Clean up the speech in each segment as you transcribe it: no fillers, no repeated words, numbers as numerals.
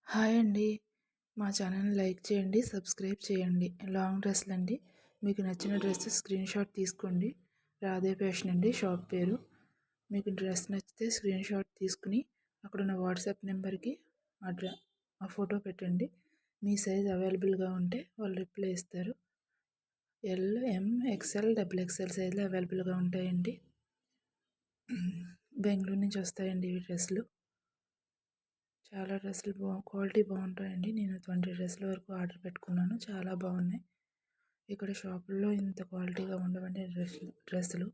Hi అండి. మా ఛానల్‌ని లైక్ చేయండి, సబ్స్క్రైబ్ చేయండి. లాంగ్ డ్రెస్‌లండి. మీకు నచ్చిన డ్రెస్ స్క్రీన్‌షాట్ తీసుకోండి. రాధే ఫ్యాషన్ అండి షాప్ పేరు. మీకు డ్రెస్ నచ్చితే స్క్రీన్‌షాట్ తీసుకుని అక్కడున్న వాట్సాప్ నెంబర్‌కి ఆ ఫోటో పెట్టండి. మీ సైజ్ అవైలబుల్‌గా ఉంటే వాళ్ళు రిప్లై ఇస్తారు. ఎల్, ఎం, ఎక్స్ఎల్, డబుల్ ఎక్స్ఎల్ సైజులు అవైలబుల్‌గా ఉంటాయండి. బెంగుళూరు నుంచి వస్తాయండి ఈ డ్రెస్సులు. చాలా డ్రెస్సులు క్వాలిటీ బాగుంటాయండి. నేను 20 డ్రెస్సుల వరకు ఆర్డర్ పెట్టుకున్నాను. చాలా బాగున్నాయి. ఇక్కడ షాపుల్లో ఇంత క్వాలిటీగా ఉండవండి డ్రెస్సులు.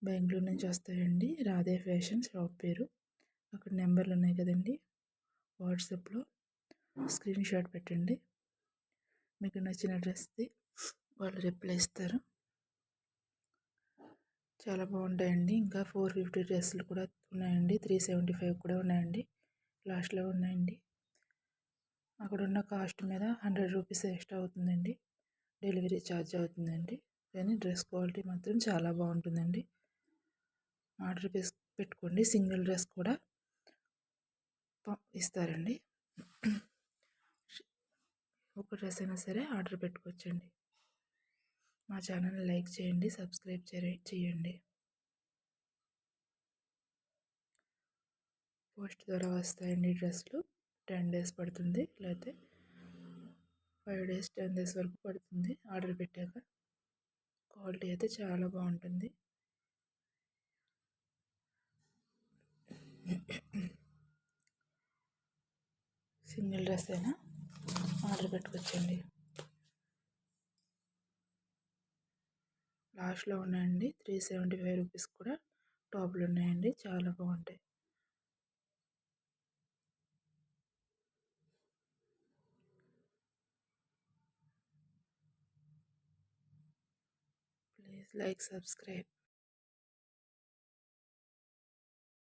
బెంగళూరు నుంచి వస్తాయండి. రాధే ఫ్యాషన్ షాప్ పేరు. అక్కడ నెంబర్లు ఉన్నాయి కదండి. వాట్సాప్లో స్క్రీన్ షాట్ పెట్టండి. మీకు నచ్చిన డ్రెస్ది వాళ్ళు రిప్లై ఇస్తారు. చాలా బాగుంటాయండి. ఇంకా 450 డ్రెస్సులు కూడా ఉన్నాయండి. 375 కూడా ఉన్నాయండి. లాస్ట్లో ఉన్నాయండి. అక్కడ ఉన్న కాస్ట్ మీద 100 రూపీస్ ఎక్స్ట్రా అవుతుందండి. డెలివరీ ఛార్జ్ అవుతుందండి. కానీ డ్రెస్ క్వాలిటీ మాత్రం చాలా బాగుంటుందండి. ఆర్డర్ పెట్టుకోండి. సింగిల్ డ్రెస్ కూడా ఇస్తారండి. ఒక డ్రెస్ అయినా సరే ఆర్డర్ పెట్టుకోవచ్చండి. మా ఛానల్ని లైక్ చేయండి, సబ్స్క్రైబ్ చేయండి. పోస్ట్ ద్వారా వస్తాయండి డ్రెస్సులు. 10 డేస్ పడుతుంది, లేకపోతే 5 డేస్ 10 డేస్ వరకు పడుతుంది ఆర్డర్ పెట్టాక. క్వాలిటీ అయితే చాలా బాగుంటుంది. సింగిల్ డ్రెస్ అయినా ఆర్డర్ పెట్టుకోవచ్చండి. లాస్ట్లో ఉన్నాయండి. 375 రూపీస్ కూడా టాప్లు ఉన్నాయండి. చాలా బాగుంటాయి. Please like, subscribe.